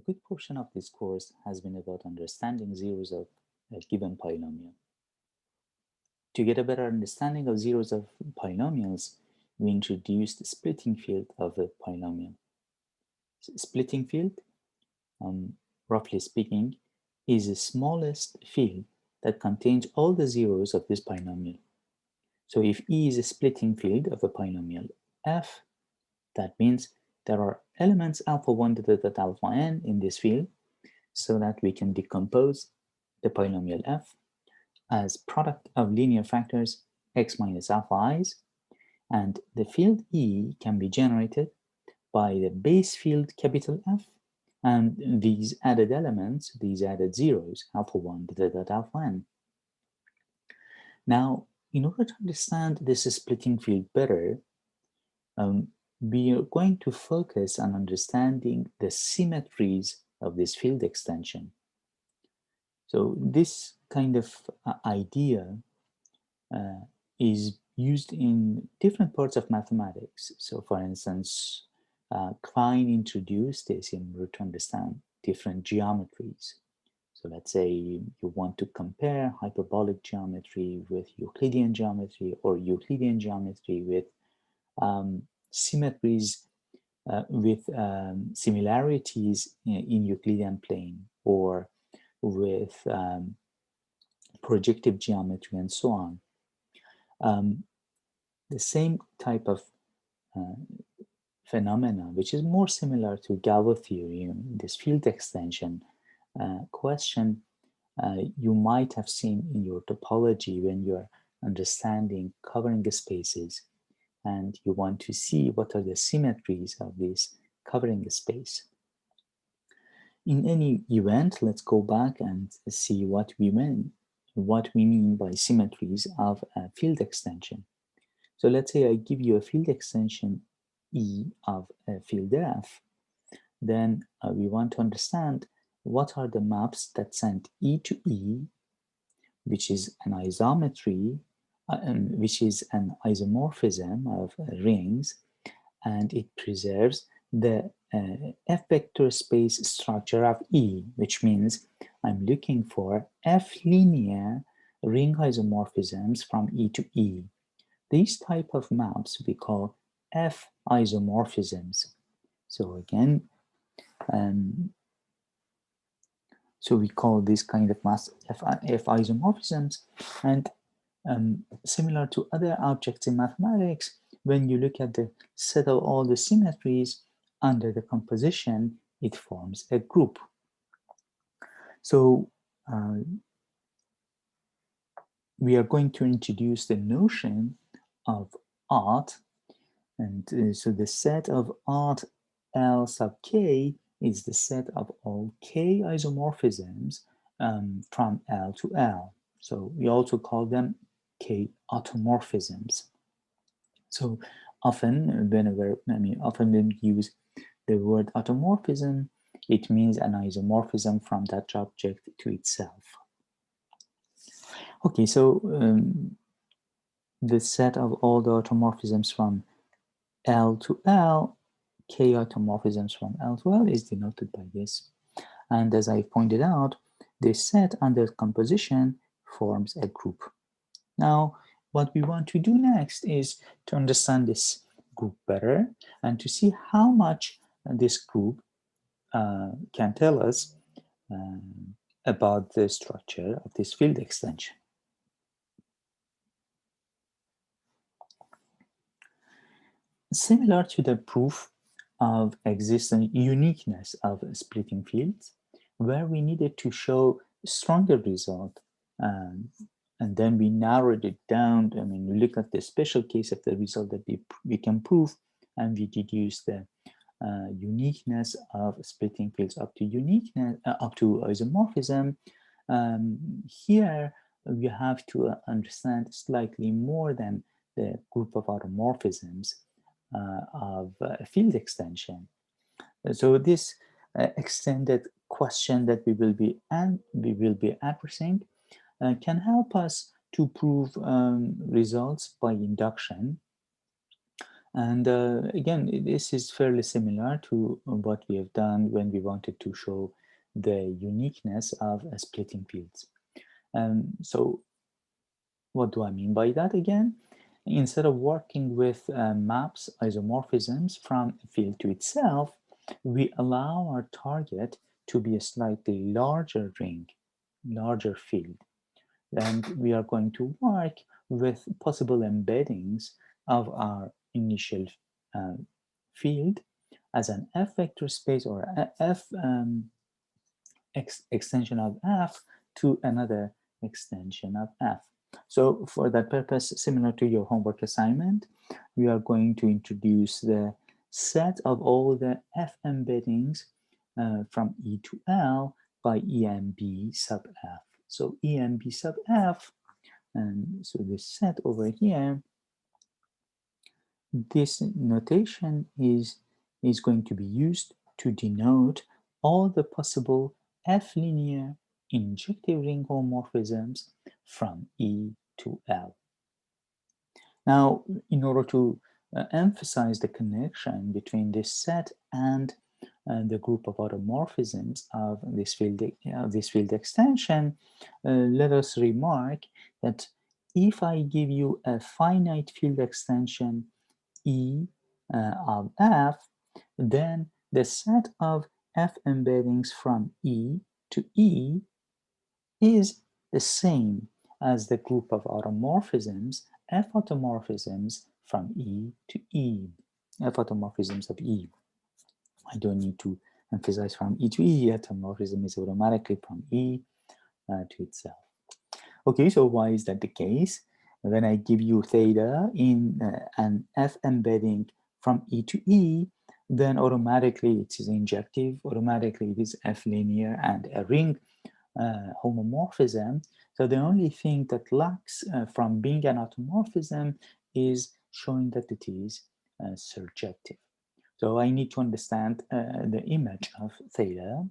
good portion of this course has been about understanding zeros of a given polynomial. To get a better understanding of zeros of polynomials, we introduced the splitting field of a polynomial. Splitting field, roughly speaking, is the smallest field that contains all the zeros of this polynomial. So if E is a splitting field of a polynomial f, that means there are elements alpha 1 dot alpha n in this field, so that we can decompose the polynomial f as product of linear factors x minus alpha i's, and the field E can be generated by the base field capital F and these added elements, these added zeros, alpha 1 dot alpha n. Now, in order to understand this splitting field better, we are going to focus on understanding the symmetries of this field extension. So this kind of idea is used in different parts of mathematics. So for instance, Klein introduced this in order to understand different geometries. So let's say you want to compare hyperbolic geometry with Euclidean geometry, or Euclidean geometry with symmetries with similarities in Euclidean plane, or with projective geometry and so on. The same type of phenomena, which is more similar to Galois theorem, this field extension question, you might have seen in your topology when you're understanding covering spaces and you want to see what are the symmetries of this covering space. In any event, let's go back and see what we mean by symmetries of a field extension. So let's say I give you a field extension E of a field F, then we want to understand what are the maps that send E to E, which is an isometry, which is an isomorphism of rings, and it preserves the F vector space structure of E, which means I'm looking for F linear ring isomorphisms from E to E. These type of maps we call F isomorphisms. So again, so we call this kind of maps F isomorphisms, and similar to other objects in mathematics, when you look at the set of all the symmetries under the composition, it forms a group. So we are going to introduce the notion of odd, and so the set of odd L sub k is the set of all k isomorphisms from L to L. So we also call them k automorphisms. So often, often when we use the word automorphism, it means an isomorphism from that object to itself. Okay, so the set of all the automorphisms from L to L, k automorphisms from L to L is denoted by this. And as I pointed out, this set under composition forms a group. Now, what we want to do next is to understand this group better and to see how much this group can tell us about the structure of this field extension. Similar to the proof of existing uniqueness of splitting fields, where we needed to show stronger result, and then we narrowed it down. I mean, we look at the special case of the result that we can prove, and we deduce the uniqueness of splitting fields up to isomorphism. Here we have to understand slightly more than the group of automorphisms of field extension. So this extended question that we will be addressing can help us to prove results by induction. And again, this is fairly similar to what we have done when we wanted to show the uniqueness of splitting fields. So what do I mean by that again? Instead of working with maps, isomorphisms from a field to itself, we allow our target to be a slightly larger ring, larger field. And we are going to work with possible embeddings of our initial uh, field as an F vector space or a F extension of F to another extension of F. So for that purpose, similar to your homework assignment, we are going to introduce the set of all the F embeddings from E to L by EMB sub F. So EMB sub F, and so this set over here, this notation is going to be used to denote all the possible F-linear injective ring homomorphisms from E to L. Now, in order to emphasize the connection between this set and the group of automorphisms of this field extension, let us remark that if I give you a finite field extension E of F, then the set of F embeddings from E to E is the same as the group of automorphisms, F automorphisms from E to E, F automorphisms of E. I don't need to emphasize from E to E, automorphism is automatically from E to itself. Okay, so why is that the case? When I give you theta in an F embedding from E to E, then automatically it is injective, automatically it is F linear and a ring homomorphism. So the only thing that lacks from being an automorphism is showing that it is surjective. So I need to understand the image of theta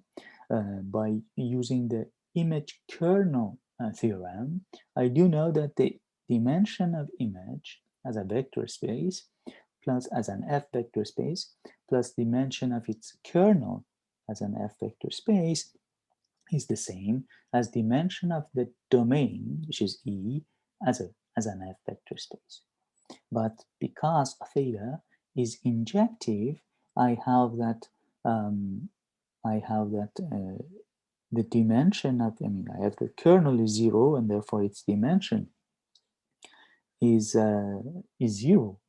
by using the image kernel theorem. I do know that the dimension of image as a vector space plus as an F vector space plus dimension of its kernel as an F vector space is the same as dimension of the domain, which is E, as an F vector space. But because theta is injective, I have that the dimension of, I have the kernel is 0, and therefore its dimension is 0.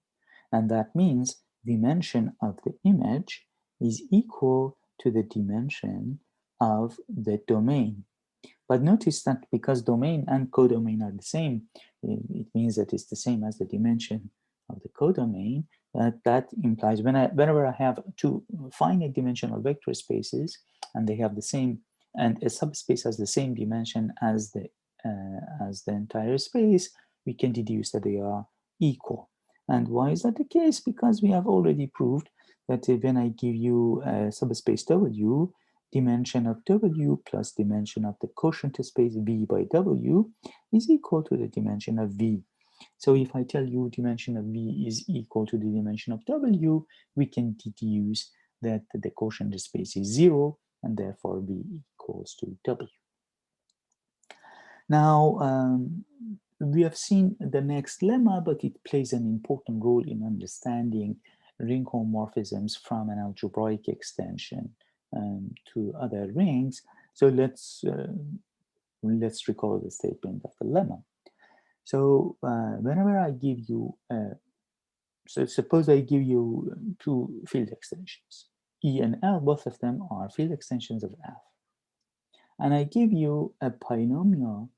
And that means dimension of the image is equal to the dimension of the domain. But notice that because domain and codomain are the same, it means that it's the same as the dimension of the codomain. That implies whenever I have two finite dimensional vector spaces and they have the same, and a subspace has the same dimension as the entire space, we can deduce that they are equal. And why is that the case? Because we have already proved that when I give you a subspace W, dimension of W plus dimension of the quotient space V by W is equal to the dimension of V. So if I tell you dimension of V is equal to the dimension of W, we can deduce that the quotient space is 0 and therefore V equals to W. Now, we have seen the next lemma, but it plays an important role in understanding ring homomorphisms from an algebraic extension to other rings. So let's recall the statement of the lemma. So whenever I give you, so suppose I give you two field extensions, E and L, both of them are field extensions of F. And I give you a polynomial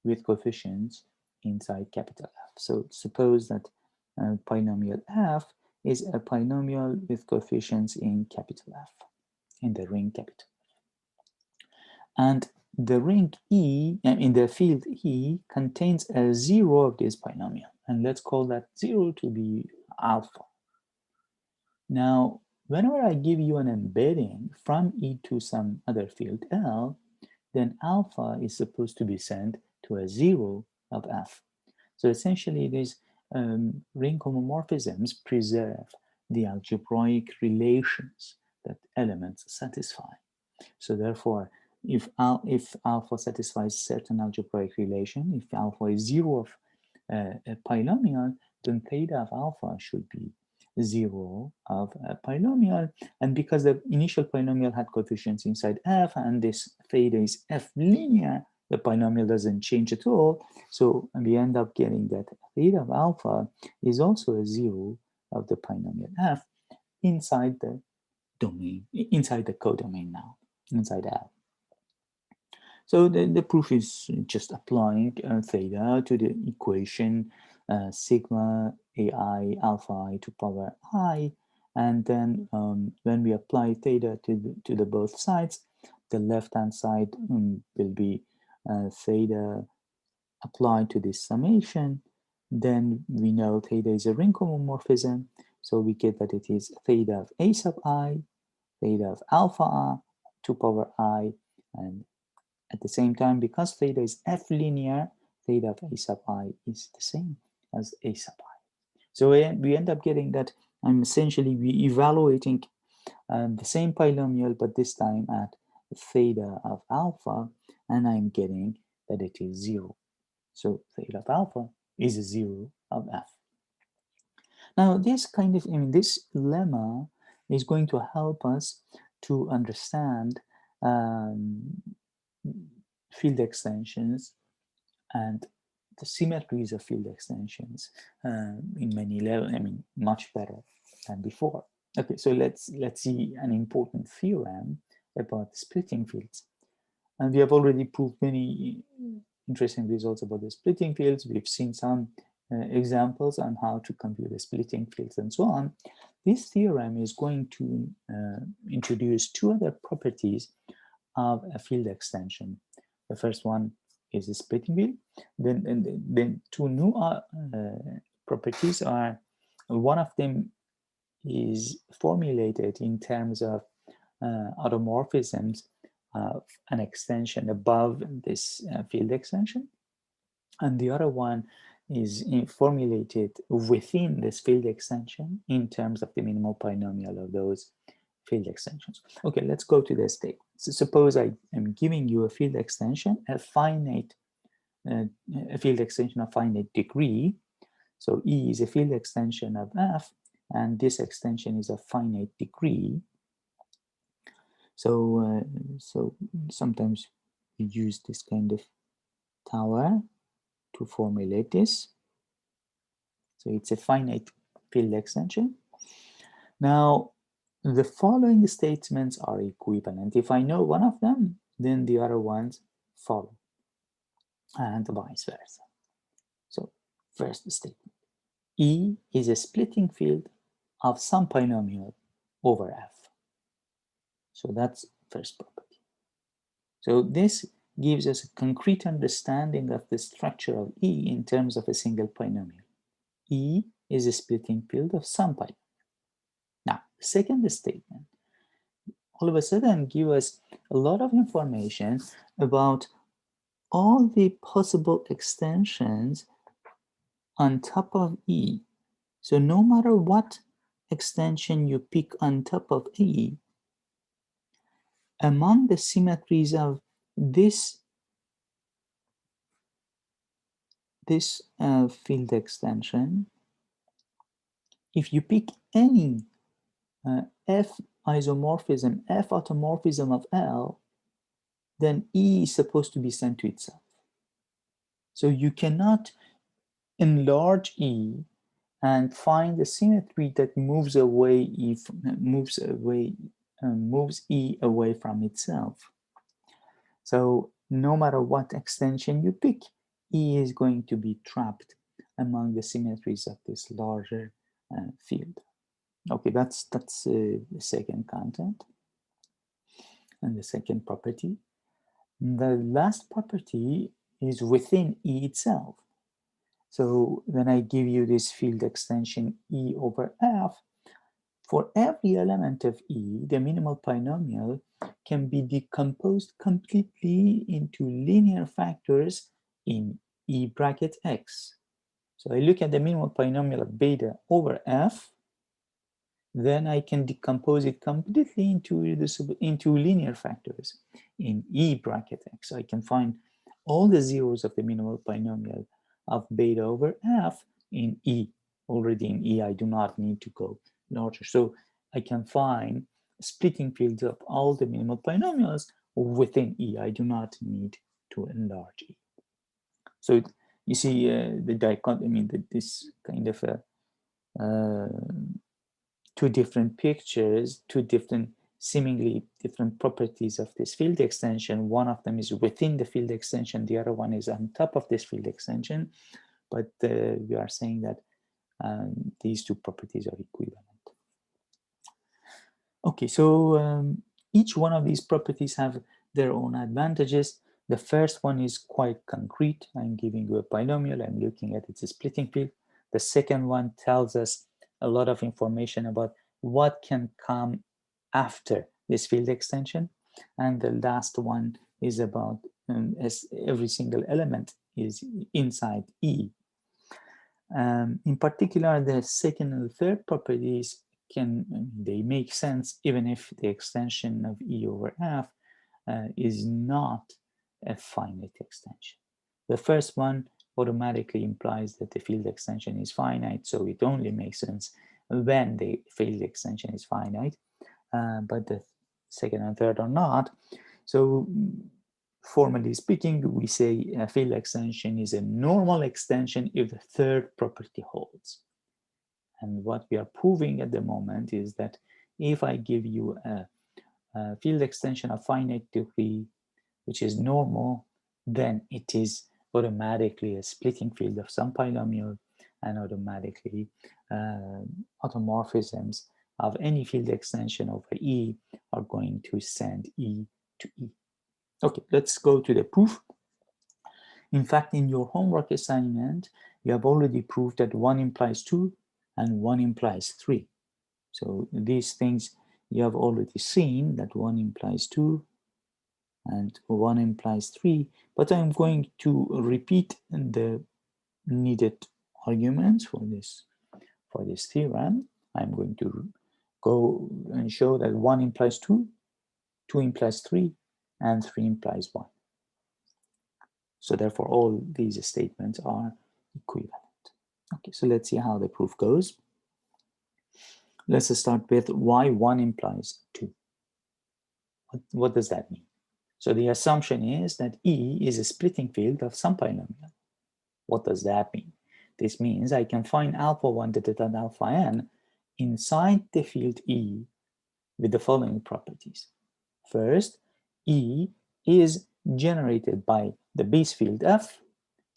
with coefficients inside capital F. So suppose that polynomial F is a polynomial with coefficients in capital F, in the ring capital F. And the ring E, in the field E, contains a 0 of this polynomial. And let's call that 0 to be alpha. Now, whenever I give you an embedding from E to some other field L, then alpha is supposed to be sent to a 0 of F. So essentially it is ring homomorphisms preserve the algebraic relations that elements satisfy. So therefore, if alpha satisfies certain algebraic relation, if alpha is zero of a polynomial, then theta of alpha should be zero of a polynomial. And because the initial polynomial had coefficients inside f, and this theta is f linear, the polynomial doesn't change at all. So we end up getting that theta of alpha is also a zero of the polynomial f inside the domain, inside the codomain now, inside L. So the proof is just applying theta to the equation sigma ai alpha I to power I, and then when we apply theta to the both sides, the left-hand side will be theta applied to this summation. Then we know theta is a ring homomorphism, so we get that it is theta of a sub I, theta of alpha I to power I, and at the same time, because theta is f linear, theta of a sub I is the same as a sub I. So we end up getting that I'm essentially evaluating the same polynomial, but this time at theta of alpha, and I'm getting that it is zero. So theta of alpha is a zero of f. Now this kind of, this lemma is going to help us to understand field extensions and the symmetries of field extensions in many levels, much better than before. Okay, so let's see an important theorem about splitting fields. And we have already proved many interesting results about the splitting fields. We've seen some examples on how to compute the splitting fields and so on. This theorem is going to introduce two other properties of a field extension. The first one is the splitting field. Then two new properties are, one of them is formulated in terms of automorphisms of an extension above this field extension, and the other one is formulated within this field extension in terms of the minimal polynomial of those field extensions. Okay, let's go to this statement. So suppose I am giving you a field extension, a field extension of finite degree. So E is a field extension of F, and this extension is of finite degree. So sometimes we use this kind of tower to formulate this. So it's a finite field extension. Now, the following statements are equivalent. If I know one of them, then the other ones follow, and vice versa. So first statement, E is a splitting field of some polynomial over F. So that's first property. So this gives us a concrete understanding of the structure of E in terms of a single polynomial. E is a splitting field of some polynomial. Now, the second statement all of a sudden give us a lot of information about all the possible extensions on top of E. So no matter what extension you pick on top of E, among the symmetries of this field extension, if you pick any F isomorphism, F automorphism of L, then E is supposed to be sent to itself. So you cannot enlarge E and find a symmetry that moves E away from itself. So no matter what extension you pick, E is going to be trapped among the symmetries of this larger field. Okay, that's the second content and the second property. The last property is within E itself. So when I give you this field extension E over F, for every element of E, the minimal polynomial can be decomposed completely into linear factors in E bracket X. So I look at the minimal polynomial of beta over f, then I can decompose it completely into linear factors in E bracket x. So I can find all the zeros of the minimal polynomial of beta over f in E. Already in E, I do not need to go larger. So I can find splitting fields of all the minimal polynomials within E. I do not need to enlarge E. So you see the dichotomy, this kind of two different pictures, two different seemingly different properties of this field extension. One of them is within the field extension, the other one is on top of this field extension, but we are saying that these two properties are equivalent. Okay, so each one of these properties have their own advantages. The first one is quite concrete. I'm giving you a polynomial, I'm looking at its splitting field. The second one tells us a lot of information about what can come after this field extension. And the last one is about as every single element is inside E. In particular, the second and third properties they make sense even if the extension of E over F is not a finite extension. The first one automatically implies that the field extension is finite, so it only makes sense when the field extension is finite, but the second and third are not. So formally speaking, we say a field extension is a normal extension if the third property holds. And what we are proving at the moment is that if I give you a field extension of finite degree, which is normal, then it is automatically a splitting field of some polynomial, and automatically automorphisms of any field extension over E are going to send E to E. Okay, let's go to the proof. In fact, in your homework assignment, you have already proved that 1 implies 2 and 1 implies 3. So these things you have already seen, that 1 implies 2 and 1 implies 3, but I'm going to repeat the needed arguments for this theorem. I'm going to go and show that 1 implies 2, 2 implies 3, and 3 implies 1. So therefore, all these statements are equivalent. Okay, so let's see how the proof goes. Let's start with why 1 implies 2. What does that mean? So the assumption is that E is a splitting field of some polynomial. What does that mean? This means I can find alpha 1 dot alpha n inside the field E with the following properties. First, E is generated by the base field F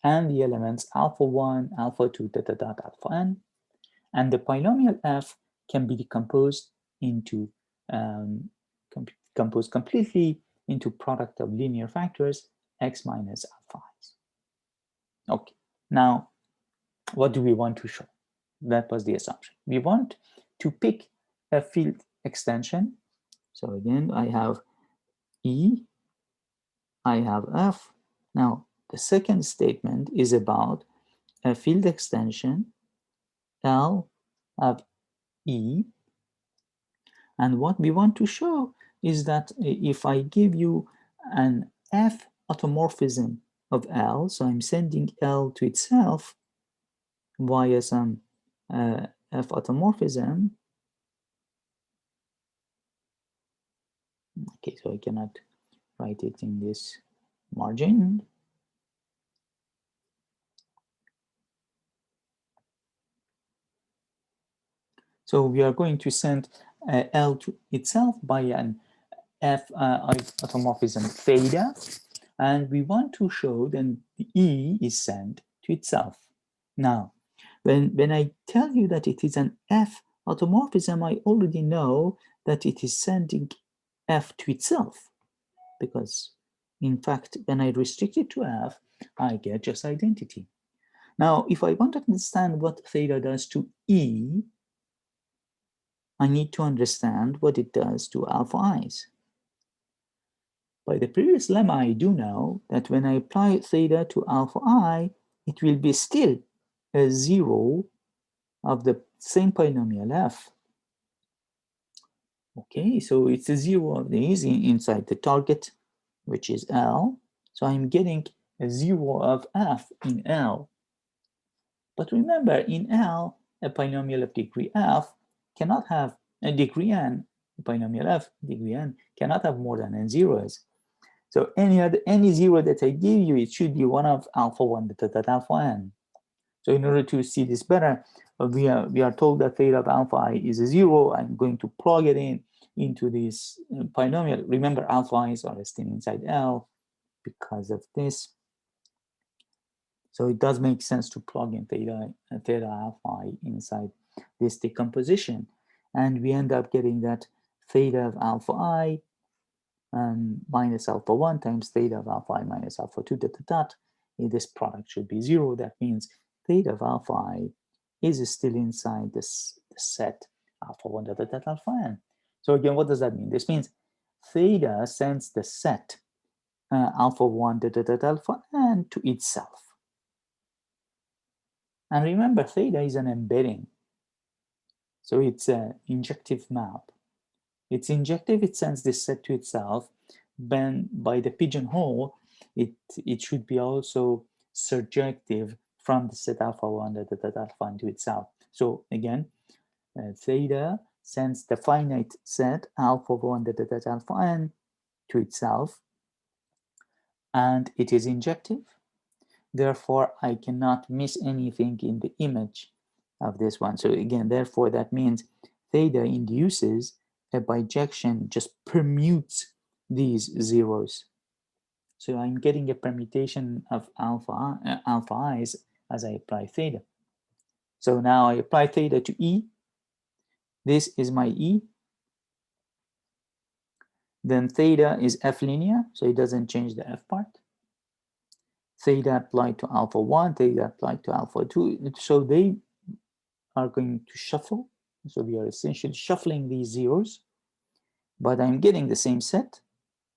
and the elements alpha 1, alpha 2, alpha n, and the polynomial F can be decomposed into composed completely into product of linear factors x minus alpha i's. Okay, now what do we want to show? That was the assumption. We want to pick a field extension. So again, I have E, I have F. Now the second statement is about a field extension L of E, and what we want to show is that if I give you an F automorphism of L, so I'm sending L to itself via some F automorphism. Okay, so I cannot write it in this margin. So we are going to send L to itself by an F automorphism theta, and we want to show that E is sent to itself. Now, when I tell you that it is an F automorphism, I already know that it is sending F to itself, because in fact, when I restrict it to F, I get just identity. Now, if I want to understand what theta does to E, I need to understand what it does to alpha i's. By the previous lemma, I do know that when I apply theta to alpha I, it will be still a zero of the same polynomial f. Okay, so it's a zero of these inside the target, which is L. So I'm getting a zero of f in L. But remember, in L, a polynomial of degree f cannot have a degree n, a polynomial f degree n cannot have more than n zeros. So any zero that I give you, it should be one of alpha 1 dot alpha n. So in order to see this better, we are told that theta of alpha I is a zero. I'm going to plug it into this polynomial. Remember, alpha i's are still inside L because of this. So it does make sense to plug in theta alpha I inside this decomposition. And we end up getting that theta of alpha I minus alpha 1 times theta of alpha I minus alpha 2 dot dot dot. This product should be 0. That means theta of alpha I is still inside this set alpha 1 dot dot dot alpha n. So again, what does that mean? This means theta sends the set alpha 1 dot dot dot alpha n to itself. And remember, theta is an embedding. So it's an injective map. It's injective, it sends this set to itself. Then by the pigeonhole, it should be also surjective from the set alpha 1 dot alpha n to itself. So again, theta sends the finite set alpha 1 dot alpha n to itself, and it is injective. Therefore, I cannot miss anything in the image of this one. So again, therefore, that means theta induces a bijection, just permutes these zeros. So I'm getting a permutation of alpha i's as I apply theta. So now I apply theta to E. This is my E. Then theta is F linear, so it doesn't change the F part. Theta applied to alpha 1, theta applied to alpha 2. So they are going to shuffle. So we are essentially shuffling these zeros, but I'm getting the same set.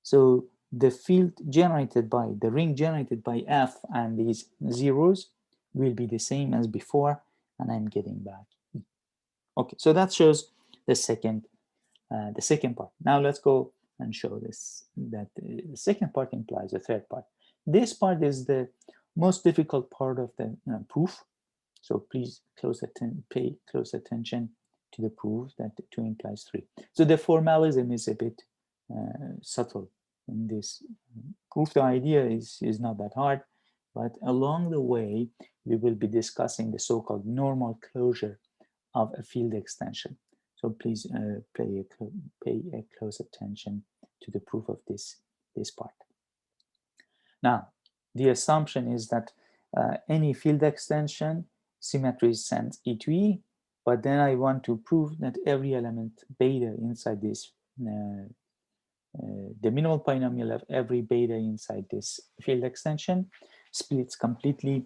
So the field generated by, the ring generated by F and these zeros will be the same as before, and I'm getting back E. Okay, so that shows the second part. Now let's go and show this, that the second part implies the third part. This part is the most difficult part of the proof. So please pay close attention to the proof that 2 implies 3. So the formalism is a bit subtle in this proof. The idea is not that hard, but along the way, we will be discussing the so-called normal closure of a field extension. So please pay a close attention to the proof of this part. Now, the assumption is that any field extension, symmetries sends E to E, but then I want to prove that every element beta inside this, the minimal polynomial of every beta inside this field extension splits completely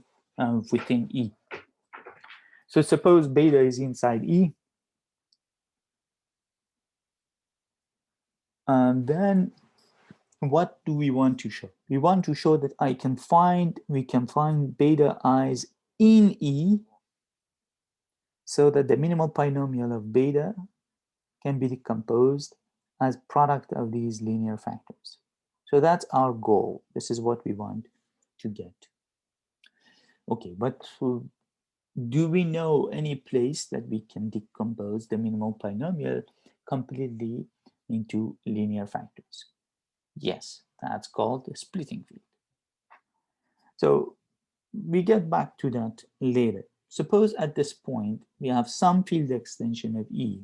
within E. So suppose beta is inside E, and then what do we want to show? We want to show that we can find beta i's in E, so that the minimal polynomial of beta can be decomposed as product of these linear factors. So that's our goal. This is what we want to get. Okay, but do we know any place that we can decompose the minimal polynomial completely into linear factors? Yes, that's called a splitting field. So we get back to that later. Suppose at this point we have some field extension of E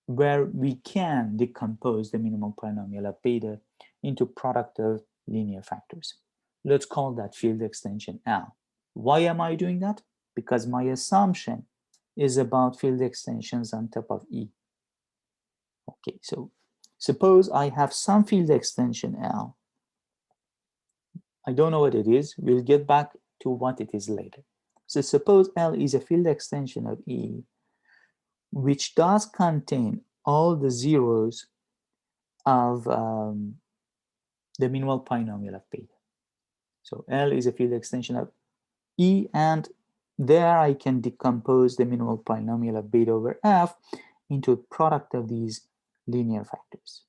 where we can decompose the minimal polynomial of beta into product of linear factors. Let's call that field extension L. Why am I doing that? Because my assumption is about field extensions on top of E. Okay, so suppose I have some field extension L. I don't know what it is. We'll get back to what it is later. So suppose L is a field extension of E, which does contain all the zeros of the minimal polynomial of beta. So L is a field extension of E, and there I can decompose the minimal polynomial of beta over f into a product of these linear factors.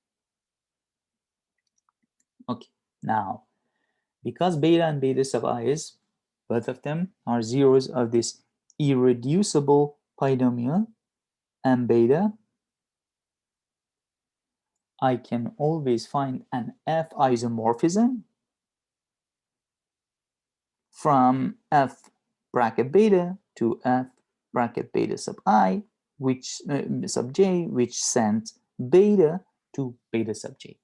Okay, now, because beta and beta sub I is, both of them are zeros of this irreducible polynomial m beta, I can always find an f isomorphism from f bracket beta to f bracket beta sub I, which sub j, which sends beta to beta sub j.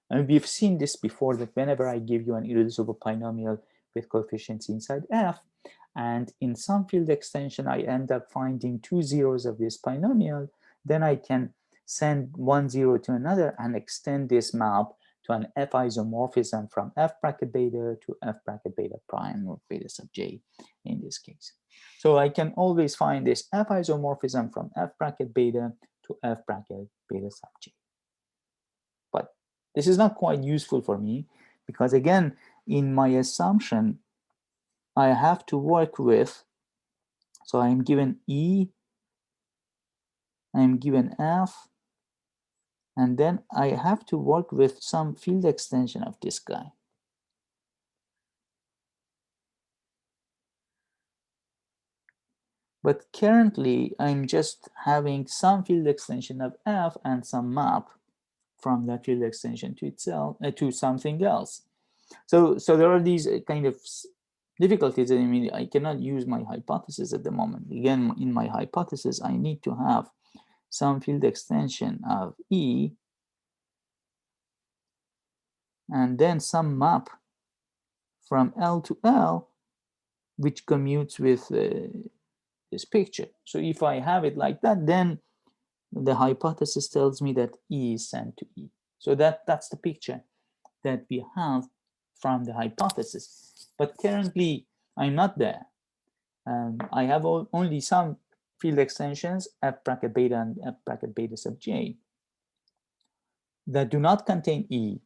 And we've seen this before, that whenever I give you an irreducible polynomial with coefficients inside f, and in some field extension I end up finding two zeros of this polynomial, then I can send one zero to another and extend this map to an f isomorphism from f bracket beta to f bracket beta prime, or beta sub j in this case. So I can always find this f isomorphism from f bracket beta to f bracket beta sub j. But this is not quite useful for me, because again, in my assumption, I have to work with, so I'm given E, I'm given F, and then I have to work with some field extension of this guy. But currently, I'm just having some field extension of F and some map from that field extension to itself, to something else. So there are these kind of difficulties. I mean, I cannot use my hypothesis at the moment. Again, in my hypothesis, I need to have some field extension of E, and then some map from L to L, which commutes with this picture. So if I have it like that, then the hypothesis tells me that E is sent to E. So that's the picture that we have from the hypothesis. But currently, I'm not there. I have only some field extensions, f bracket beta and f bracket beta sub j, that do not contain E.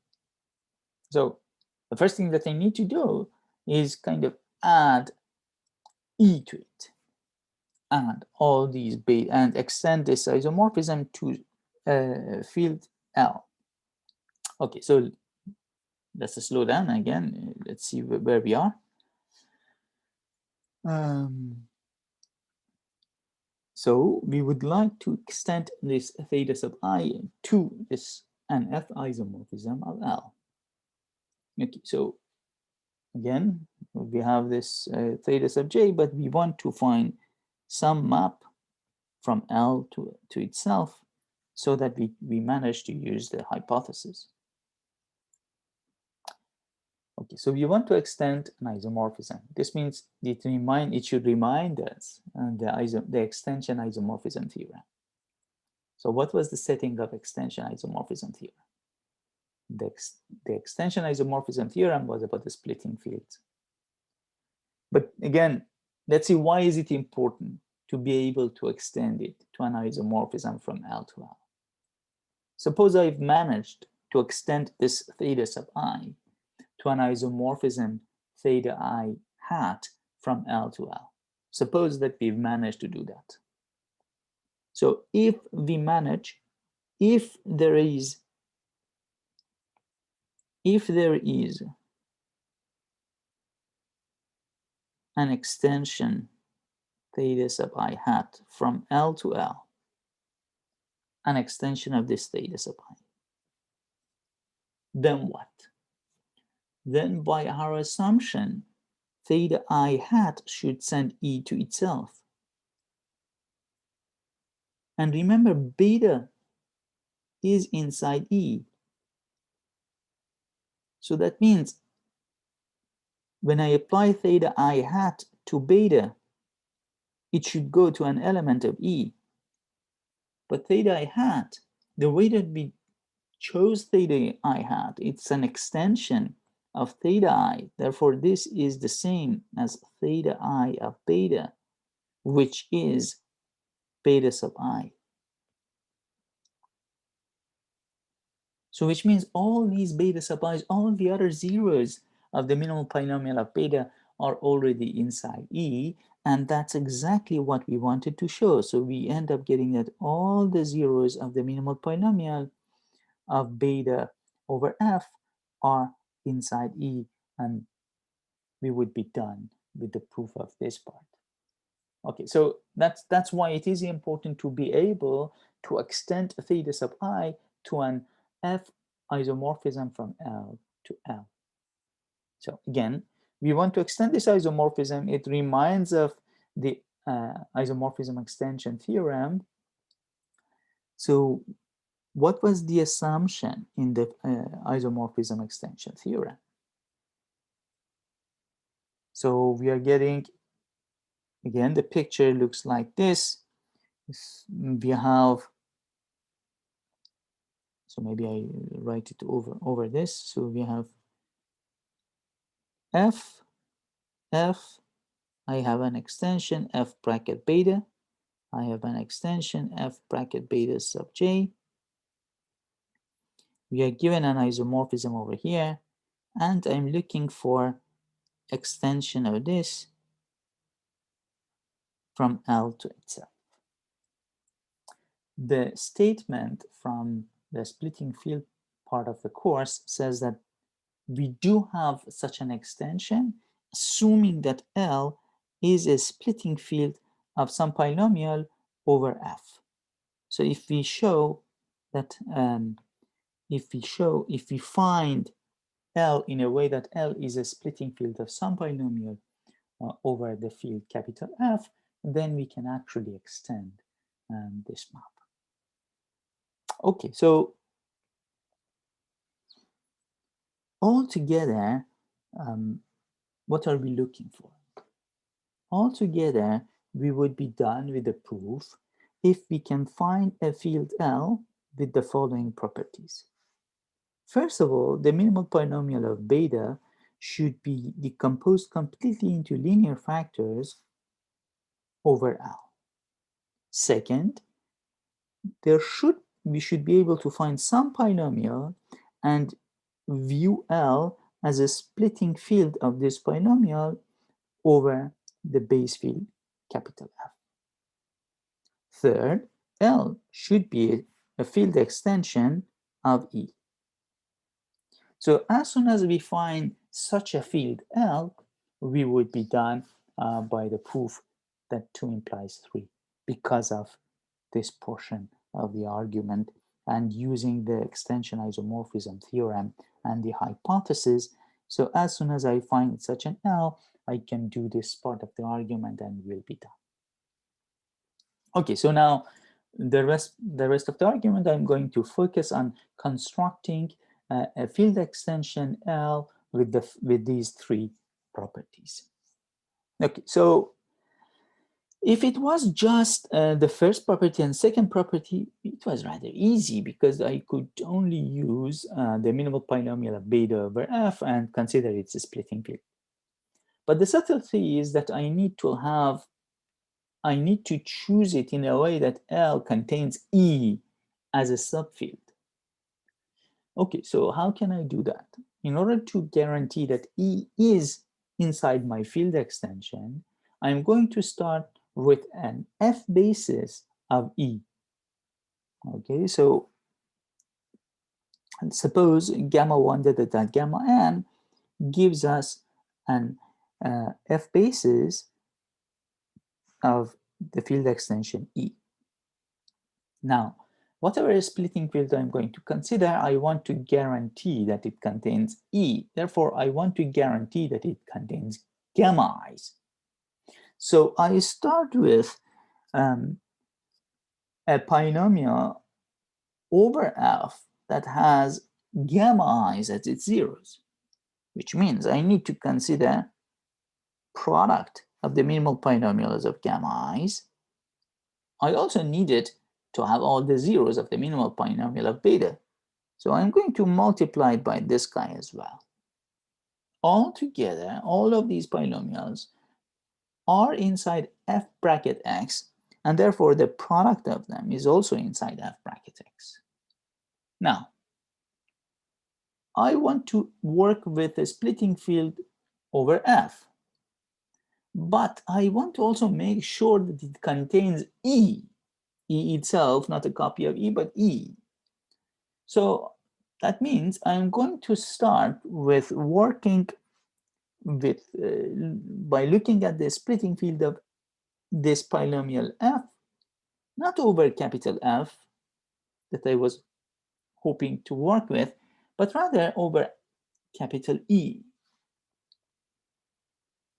So the first thing that I need to do is kind of add E to it, and all these beta, and extend this isomorphism to field L. Okay, so let's slow down again. Let's see where we are. So we would like to extend this theta sub I to this an F isomorphism of L. Okay, so again, we have this theta sub j, but we want to find some map from L to itself, so that we manage to use the hypothesis. Okay, so we want to extend an isomorphism. This means it should remind us the extension isomorphism theorem. So what was the setting of extension isomorphism theorem? The extension isomorphism theorem was about the splitting fields. But again, let's see, why is it important to be able to extend it to an isomorphism from L to L? Suppose I've managed to extend this theta sub I to an isomorphism theta I hat from L to L. Suppose that we've managed to do that. So if we manage, if there is an extension theta sub I hat from L to L, an extension of this theta sub I, then what? Then by our assumption, theta I hat should send E to itself. And remember, beta is inside E. So that means when I apply theta I hat to beta, it should go to an element of E. But theta I hat, the way that we chose theta I hat, it's an extension of theta I. Therefore, this is the same as theta I of beta, which is beta sub I. So which means all these beta sub i's, all the other zeros of the minimal polynomial of beta are already inside E, and that's exactly what we wanted to show. So we end up getting that all the zeros of the minimal polynomial of beta over f are inside E, and we would be done with the proof of this part. Okay, so that's why it is important to be able to extend theta sub I to an F isomorphism from L to L. So again, we want to extend this isomorphism. It reminds of the isomorphism extension theorem. So what was the assumption in the isomorphism extension theorem? So we are getting, again, the picture looks like this. We have, so maybe I write it over this. So we have F, I have an extension F bracket beta. I have an extension F bracket beta sub j. We are given an isomorphism over here, and I'm looking for extension of this from L to itself. The statement from the splitting field part of the course says that we do have such an extension, assuming that L is a splitting field of some polynomial over F. So if we show that, if we find L in a way that L is a splitting field of some polynomial over the field capital F, then we can actually extend this map. Okay, so altogether, what are we looking for? Altogether, we would be done with the proof if we can find a field L with the following properties. First of all, the minimal polynomial of beta should be decomposed completely into linear factors over L. Second, we should be able to find some polynomial and view L as a splitting field of this polynomial over the base field capital F. Third, L should be a field extension of E. So as soon as we find such a field L, we would be done by the proof that 2 implies 3 because of this portion of the argument, and using the extension isomorphism theorem and the hypothesis. So as soon as I find such an L, I can do this part of the argument and we'll be done. Okay, so now the rest of the argument, I'm going to focus on constructing a field extension L with these 3 properties. Okay, so if it was just the first property and second property, it was rather easy because I could only use the minimal polynomial of beta over f and consider it's a splitting field. But the subtlety is that I need to choose it in a way that L contains E as a subfield. Okay, so how can I do that? In order to guarantee that E is inside my field extension, I'm going to start with an F basis of E. Okay, so suppose gamma 1 that gamma n gives us an F basis of the field extension E. Now, whatever splitting field I'm going to consider, I want to guarantee that it contains E. Therefore, I want to guarantee that it contains gamma i's. So I start with a polynomial over F that has gamma i's at its zeros, which means I need to consider product of the minimal polynomials of gamma i's. I also need it to have all the zeros of the minimal polynomial of beta. So I'm going to multiply it by this guy as well. Altogether, all of these polynomials are inside f bracket x, and therefore the product of them is also inside f bracket x. Now, I want to work with a splitting field over f. but I want to also make sure that it contains E itself, not a copy of E, but E. So that means I'm going to start with working with by looking at the splitting field of this polynomial f, not over capital F that I was hoping to work with, but rather over capital E.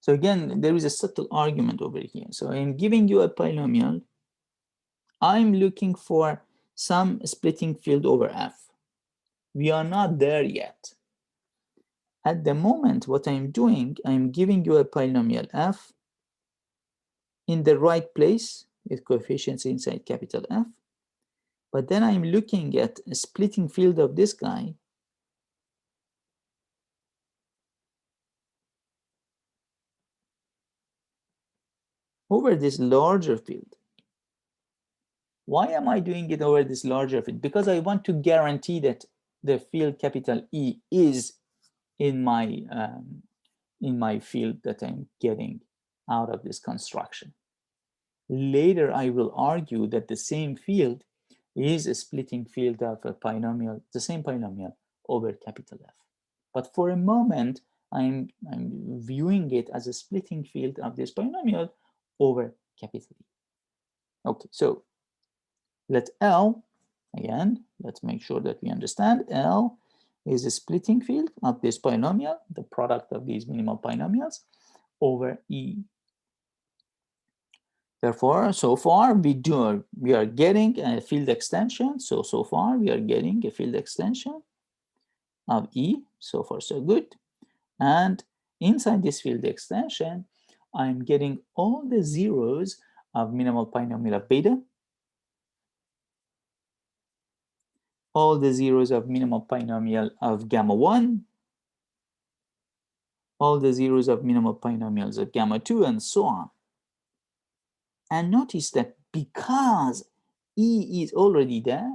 So again, there is a subtle argument over here. So I'm giving you a polynomial. I'm looking for some splitting field over F. We are not there yet. At the moment, what I'm doing, I'm giving you a polynomial F in the right place with coefficients inside capital F. But then I'm looking at a splitting field of this guy over this larger field. Why am I doing it over this larger field? Because I want to guarantee that the field capital E is in my field that I'm getting out of this construction. Later, I will argue that the same field is a splitting field of a polynomial, the same polynomial over capital F. But for a moment, I'm viewing it as a splitting field of this polynomial over capital E. Okay, so let L, again, let's make sure that we understand L is a splitting field of this polynomial, the product of these minimal polynomials, over E. Therefore, so far we are getting a field extension. So far we are getting a field extension of E. So far, so good. And inside this field extension, I'm getting all the zeros of minimal polynomial of beta, all the zeros of minimal polynomial of gamma 1, all the zeros of minimal polynomials of gamma 2, and so on. And notice that because E is already there,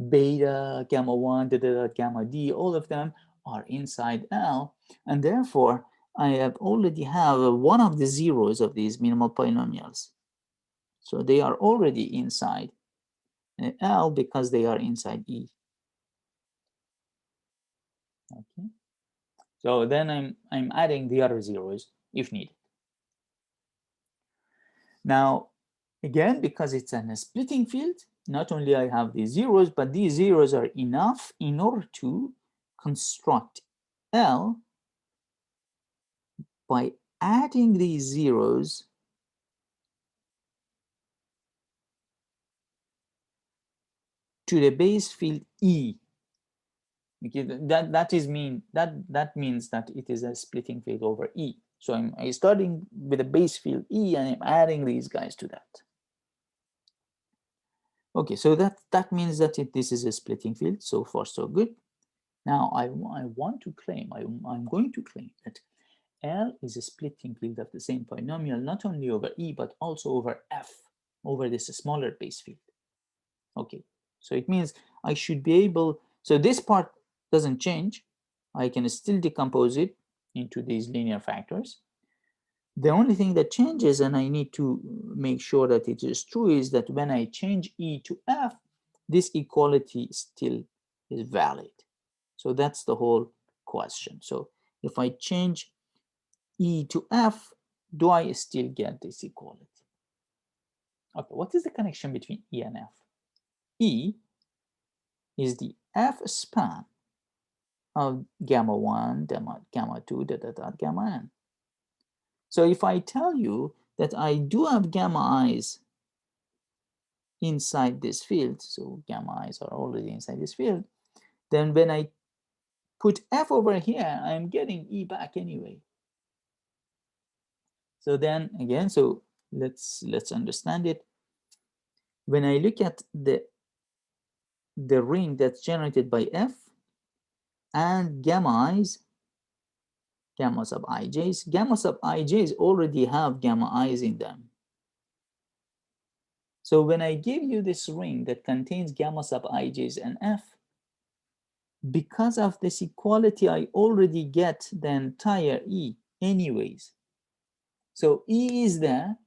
beta, gamma 1, gamma d, all of them are inside L, and therefore I have already have one of the zeros of these minimal polynomials. So they are already inside L because they are inside E. Okay. So then I'm adding the other zeros if needed. Now, again, because it's a splitting field, not only I have these zeros, but these zeros are enough in order to construct L by adding these zeros to the base field E. Okay, that means that it is a splitting field over E. So I'm starting with a base field E and I'm adding these guys to that. Okay, so that means that this is a splitting field. So far, so good. Now I want to claim, I'm going to claim that L is a splitting field of the same polynomial, not only over E, but also over F, over this smaller base field. Okay, so it means I should be able, so this part doesn't change. I can still decompose it into these linear factors. The only thing that changes, and I need to make sure that it is true, is that when I change E to F, this equality still is valid. So that's the whole question. So if I change E to F, do I still get this equality? Okay, what is the connection between E and F? E is the F span of gamma 1, gamma 2, gamma n. So if I tell you that I do have gamma i's inside this field, so gamma i's are already inside this field, then when I put F over here, I'm getting E back anyway. So then again, so let's understand it. When I look at the ring that's generated by F and gamma i's, gamma sub ij's already have gamma i's in them. So when I give you this ring that contains gamma sub ij's and F, because of this equality, I already get the entire E anyways. So E is there,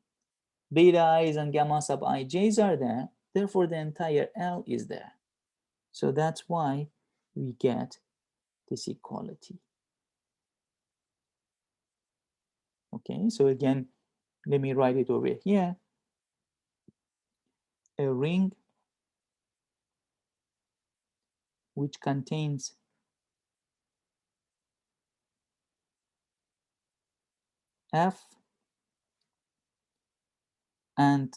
beta i's and gamma sub ij's are there, therefore the entire L is there. So that's why we get this equality. Okay, so again, let me write it over here. A ring which contains F and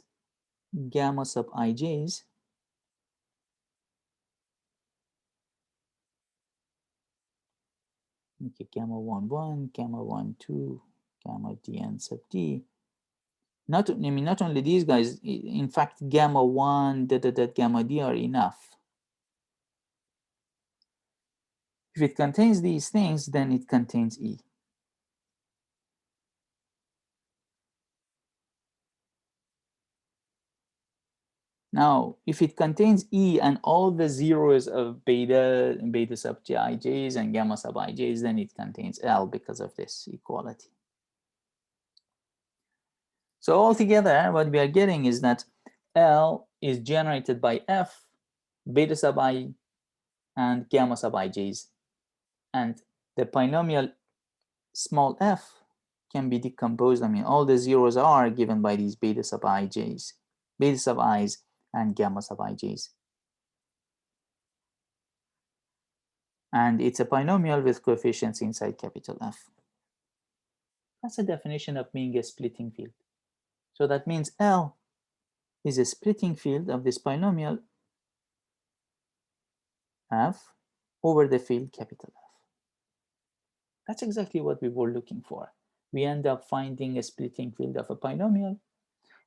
gamma sub ij's okay, gamma 1 1, gamma 1 2, gamma dn sub d. Not only these guys, in fact gamma 1 gamma d are enough. If it contains these things, then it contains E. Now, if it contains E and all the zeros of beta sub ij's and gamma sub ij's, then it contains L because of this equality. So altogether, what we are getting is that L is generated by F, beta sub I, and gamma sub ij's. And the polynomial small f can be decomposed. I mean, all the zeros are given by these beta sub ij's, beta sub i's, and gamma sub ij's. And it's a polynomial with coefficients inside capital F. That's the definition of being a splitting field. So that means L is a splitting field of this polynomial F over the field capital F. That's exactly what we were looking for. We end up finding a splitting field of a polynomial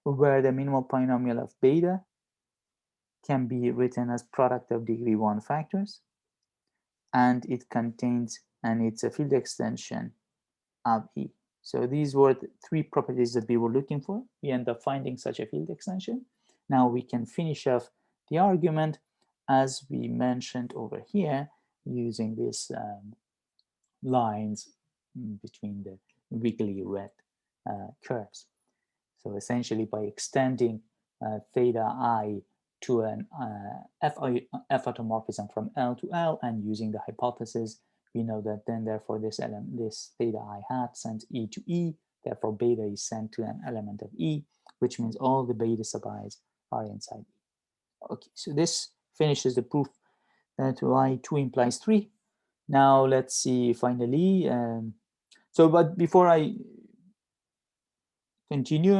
where the minimal polynomial of beta can be written as product of degree 1 factors, and it contains, and it's a field extension of E. So these were the three properties that we were looking for. We end up finding such a field extension. Now we can finish off the argument as we mentioned over here using these lines between the wiggly red curves. So essentially by extending theta I to an F automorphism from L to L and using the hypothesis, we know that then therefore this theta I hat sends E to E, therefore beta is sent to an element of E, which means all the beta sub i's are inside E. Okay, so this finishes the proof that Y2 implies 3. Now let's see finally. But before I continue,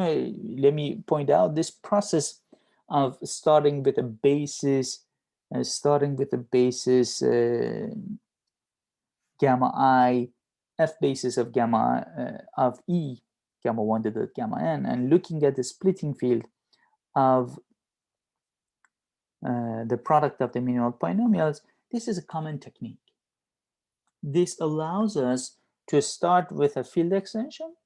let me point out this process of starting with a basis, gamma I, F basis of gamma of E, gamma 1 to the gamma n, and looking at the splitting field of the product of the minimal polynomials. This is a common technique. This allows us to start with a field extension,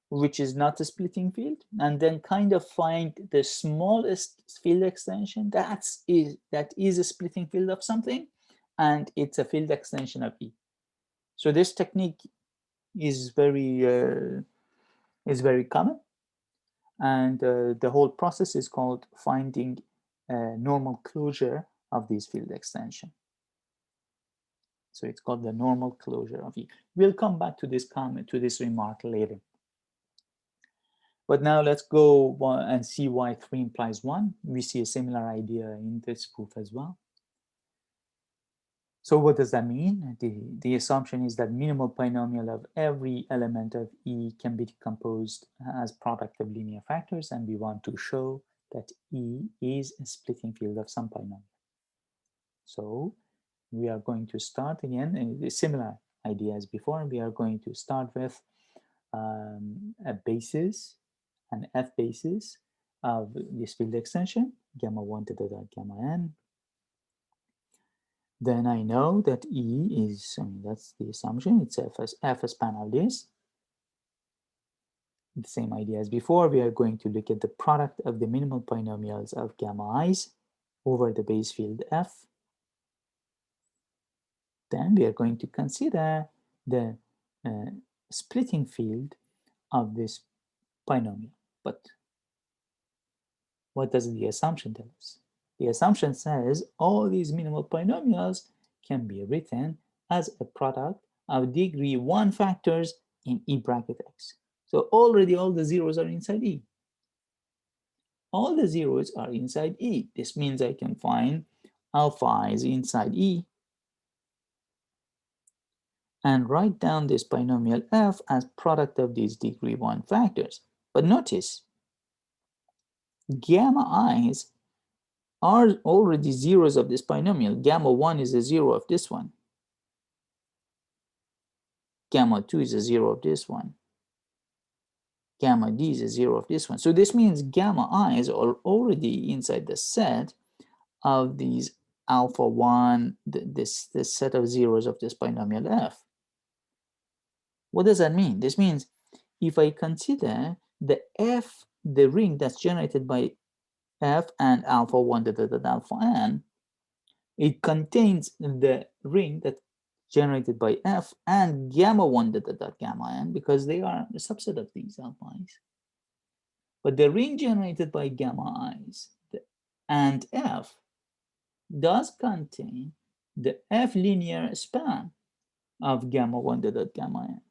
which is not a splitting field, and then kind of find the smallest field extension that is a splitting field of something, and it's a field extension of E. So this technique is very common, and the whole process is called finding a normal closure of this field extension. So it's called the normal closure of E. We'll come back to this comment, to this remark later. But now let's go and see why 3 implies 1. We see a similar idea in this proof as well. So what does that mean? The assumption is that minimal polynomial of every element of E can be decomposed as product of linear factors, and we want to show that E is a splitting field of some polynomial. So we are going to start again, a similar idea as before. We are going to start with a basis, an F basis of this field extension, gamma 1 to the dot gamma n. Then I know that E is, that's the assumption, it's F span of this. The same idea as before, we are going to look at the product of the minimal polynomials of gamma i's over the base field F. Then we are going to consider the splitting field of this polynomial. But what does the assumption tell us? The assumption says all these minimal polynomials can be written as a product of degree 1 factors in E bracket X. So already all the zeros are inside E. All the zeros are inside E. This means I can find alpha i's inside E and write down this polynomial f as product of these degree 1 factors. But notice, gamma i's are already zeros of this polynomial. Gamma 1 is a zero of this one. Gamma 2 is a zero of this one. Gamma d is a zero of this one. So this means gamma i's are already inside the set of these alpha 1, this set of zeros of this polynomial f. What does that mean? This means if I consider the f, the ring that's generated by f and alpha 1 alpha n, it contains the ring that's generated by f and gamma 1 gamma n, because they are a subset of these alpha i's. But the ring generated by gamma i's and f does contain the f linear span of gamma 1 gamma n,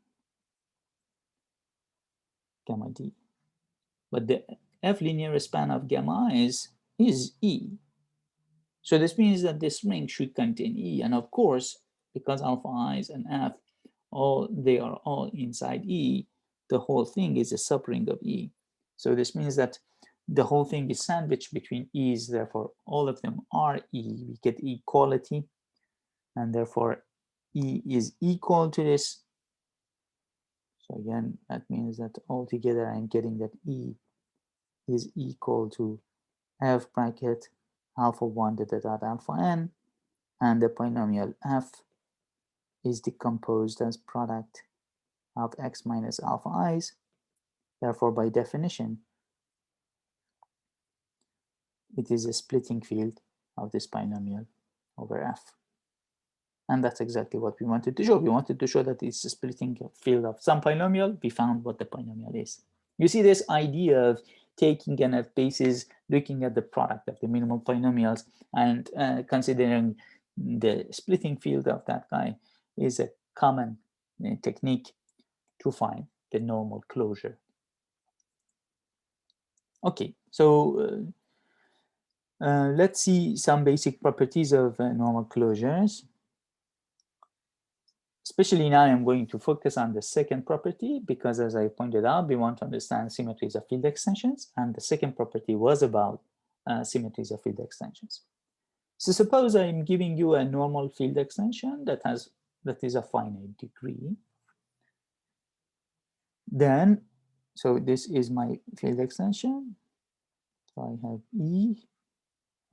gamma d. But the f linear span of gamma is E. So this means that this ring should contain E. And of course, because alpha i's and f, they are all inside E, the whole thing is a subring of E. So this means that the whole thing is sandwiched between E's, therefore all of them are E. We get equality, and therefore E is equal to this. So again, that means that altogether I'm getting that E is equal to f bracket alpha 1 alpha n, and the polynomial f is decomposed as product of x minus alpha i's. Therefore, by definition, it is a splitting field of this binomial over f. And that's exactly what we wanted to show. We wanted to show that it's a splitting field of some polynomial. We found what the polynomial is. You see this idea of taking an f basis, looking at the product of the minimal polynomials, and considering the splitting field of that guy is a common technique to find the normal closure. Okay, so let's see some basic properties of normal closures. Especially now I'm going to focus on the second property, because as I pointed out, we want to understand symmetries of field extensions, and the second property was about symmetries of field extensions. So suppose I'm giving you a normal field extension that is a finite degree. Then, so this is my field extension. So I have E,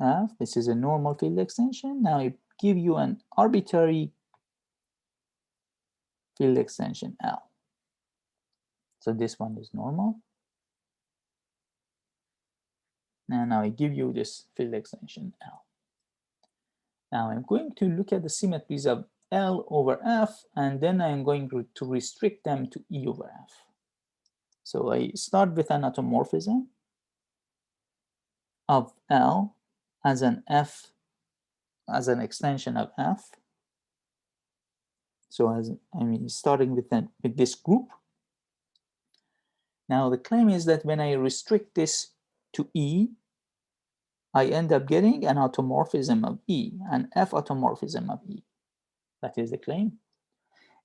F, this is a normal field extension. Now I give you an arbitrary field extension L. So this one is normal. And now I give you this field extension L. Now I'm going to look at the symmetries of L over F, and then I'm going to restrict them to E over F. So I start with an automorphism of L as an F, as an extension of F. So starting with this group. Now the claim is that when I restrict this to E, I end up getting an automorphism of E, an F automorphism of E. That is the claim.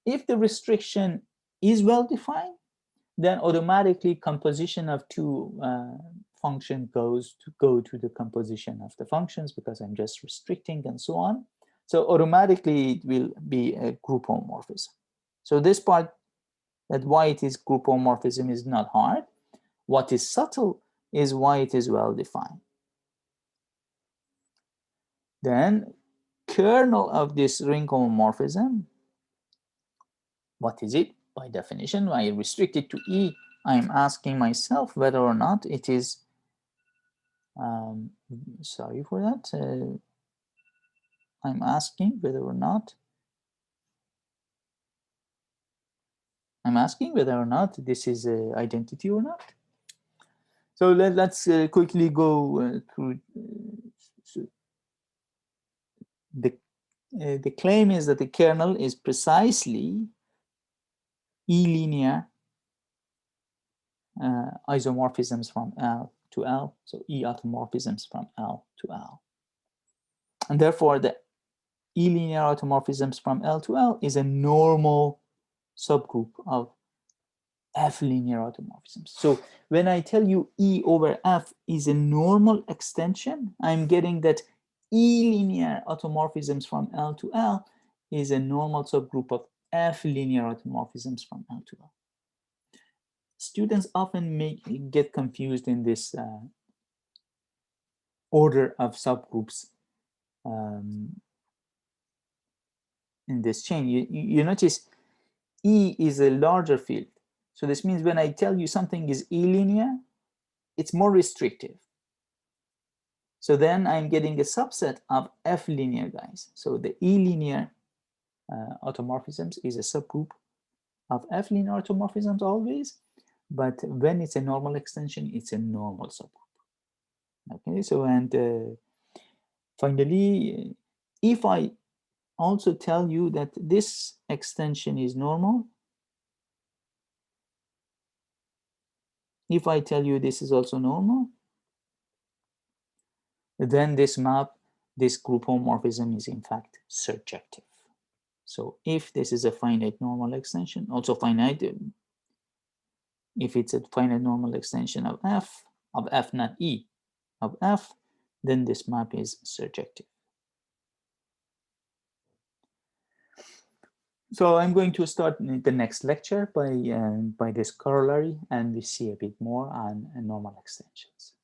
If the restriction is well defined, then automatically composition of two function go to the composition of the functions, because I'm just restricting and so on. So automatically it will be a group homomorphism. So this part, that why it is group homomorphism, is not hard. What is subtle is why it is well defined. Then kernel of this ring homomorphism, what is it? By definition, when I restrict it to E, I'm asking myself whether or not it is, sorry for that, I'm asking whether or not this is an identity or not. So let's quickly go through. So the claim is that the kernel is precisely E-linear isomorphisms from L to L, so E automorphisms from L to L. And therefore, the E-linear automorphisms from L to L is a normal subgroup of F linear automorphisms. So when I tell you E over F is a normal extension, I'm getting that E linear automorphisms from L to L is a normal subgroup of F linear automorphisms from L to L. Students often get confused in this order of subgroups in this chain. You notice E is a larger field. So this means when I tell you something is E-linear, it's more restrictive. So then I'm getting a subset of F-linear guys. So the E-linear automorphisms is a subgroup of F-linear automorphisms always, but when it's a normal extension, it's a normal subgroup. Okay, so and finally, if I also tell you that this extension is normal, if I tell you this is also normal, then this map, this group homomorphism is in fact surjective. So if this is a finite normal extension, also finite, if it's a finite normal extension of F not E, of F, then this map is surjective. So I'm going to start the next lecture by this corollary, and we see a bit more on normal extensions.